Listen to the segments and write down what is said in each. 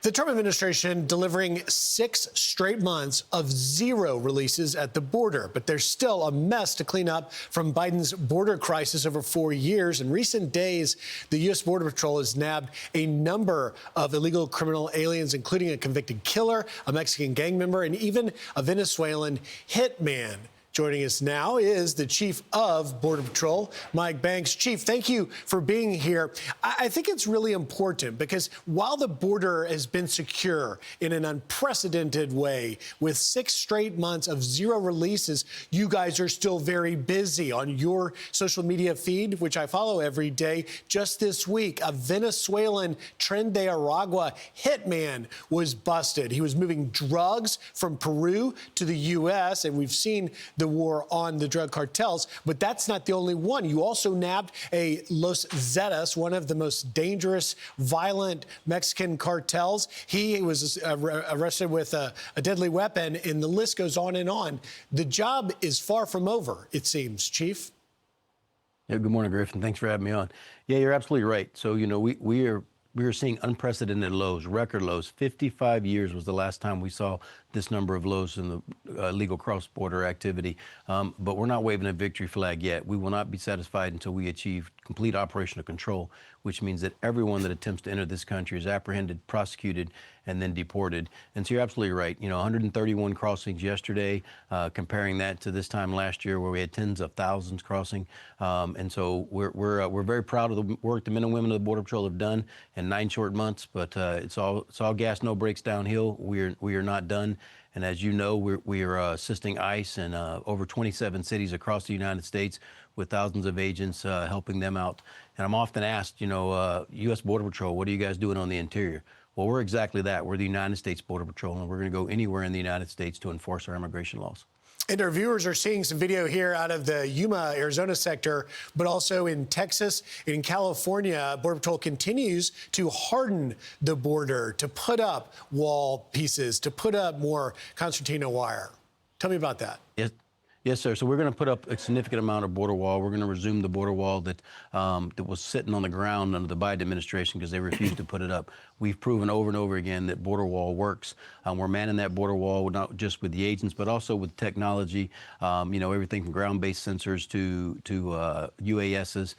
The Trump administration delivering 6 straight months of zero releases at the border. But there's still a mess to clean up from Biden's border crisis over 4 years. In recent days, the U.S. Border Patrol has nabbed a number of illegal criminal aliens, including a convicted killer, a Mexican gang member, and even a Venezuelan hitman. Joining us now is the Chief of Border Patrol, Mike Banks. Chief, thank you for being here. I think it's really important because while the border has been secure in an unprecedented way with 6 straight months of zero releases, you guys are still very busy. On your social media feed, which I follow every day, just this week, a Venezuelan Tren de Aragua hitman was busted. He was moving drugs from Peru to the U.S., and we've seen the war on the drug cartels, but that's not the only one. You also nabbed a Los Zetas, one of the most dangerous, violent Mexican cartels. He was arrested with a deadly weapon, and the list goes on and on. The job is far from over, it seems, Chief. Yeah, good morning, Griffin. Thanks for having me on. Yeah, you're absolutely right. So, you know, we are seeing unprecedented lows, record lows. 55 years was the last time we saw this number of lows in the illegal cross-border activity. But we're not waving a victory flag yet. We will not be satisfied until we achieve complete operational control, which means that everyone that attempts to enter this country is apprehended, prosecuted, and then deported. And so you're absolutely right. You know, 131 crossings yesterday, comparing that to this time last year where we had tens of thousands crossing. And so we're very proud of the work the men and women of the Border Patrol have done in 9 short months. But it's all gas, no brakes downhill. We are not done. And as you know, we are assisting ICE in over 27 cities across the United States with thousands of agents helping them out. And I'm often asked, you know, U.S. Border Patrol, what are you guys doing on the interior? Well, we're exactly that. We're the United States Border Patrol, and we're going to go anywhere in the United States to enforce our immigration laws. And our viewers are seeing some video here out of the Yuma, Arizona sector, but also in Texas, in California. Border Patrol continues to harden the border, to put up wall pieces, to put up more concertina wire. Tell me about that. Yes, sir. So we're going to put up a significant amount of border wall. We're going to resume the border wall that was sitting on the ground under the Biden administration because they refused to put it up. We've proven over and over again that border wall works. We're manning that border wall not just with the agents, but also with technology. You know, everything from ground-based sensors to UASs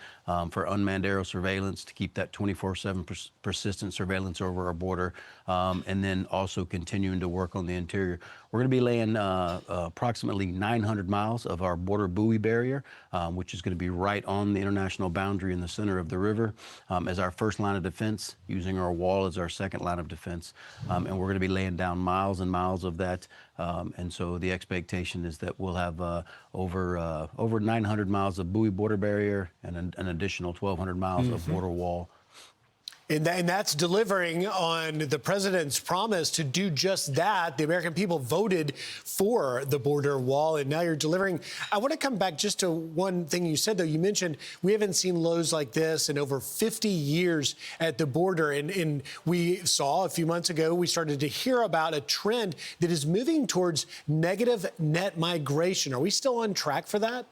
for unmanned aerial surveillance to keep that 24/7 persistent surveillance over our border, and then also continuing to work on the interior. We're going to be laying approximately 900 miles of our border buoy barrier, which is going to be right on the international boundary in the center of the river as our first line of defense, using our wall as our second line of defense. And we're going to be laying down miles and miles of that. And so the expectation is that we'll have over 900 miles of buoy border barrier and an additional 1,200 miles of border wall. And that's delivering on the president's promise to do just that. The American people voted for the border wall, and now you're delivering. I want to come back just to one thing you said, though. You mentioned we haven't seen lows like this in over 50 years at the border. And we saw a few months ago, we started to hear about a trend that is moving towards negative net migration. Are we still on track for that?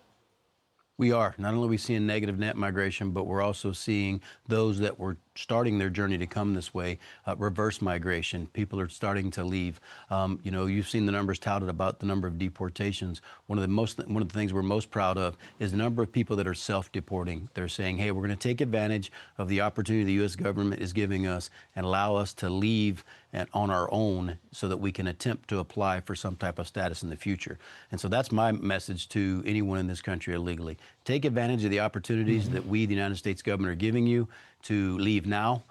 We are. Not only are we seeing negative net migration, but we're also seeing those that were starting their journey to come this way, reverse migration. People are starting to leave. You know, you've seen the numbers touted about the number of deportations. One of the things we're most proud of is the number of people that are self-deporting. They're saying, hey, we're going to take advantage of the opportunity the U.S. government is giving us and allow us to leave on our own so that we can attempt to apply for some type of status in the future. And so that's my message to anyone in this country illegally. Take advantage of the opportunities that we, the United States government, are giving you to leave now,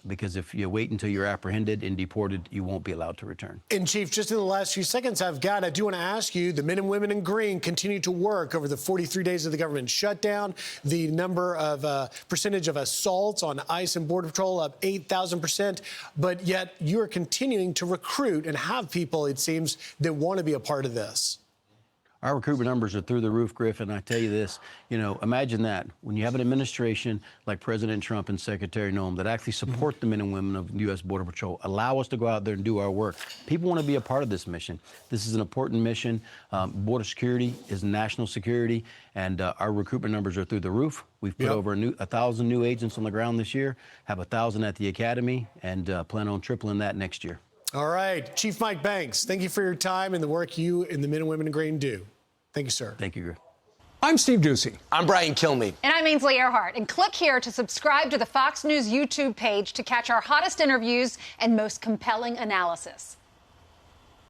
because if you wait until you're apprehended and deported, you won't be allowed to return. And Chief, just in the last few seconds I do want to ask you, the men and women in green continue to work over the 43 days of the government shutdown. The number of percentage of assaults on ICE and Border Patrol up 8,000%, but yet you're continuing to recruit and have people, it seems, that want to be a part of this. Our recruitment numbers are through the roof, Griffin. I tell you this, imagine that. When you have an administration like President Trump and Secretary Noem that actually support the men and women of the U.S. Border Patrol, allow us to go out there and do our work. People want to be a part of this mission. This is an important mission. Border security is national security, and our recruitment numbers are through the roof. We've put over 1,000 new agents on the ground this year, have 1,000 at the academy, and plan on tripling that next year. All right. Chief Mike Banks, thank you for your time and the work you and the men and women in green do. Thank you, sir. Thank you, Griff. I'm Steve Ducey. I'm Brian Kilmeade. And I'm Ainsley Earhart. And click here to subscribe to the Fox News YouTube page to catch our hottest interviews and most compelling analysis.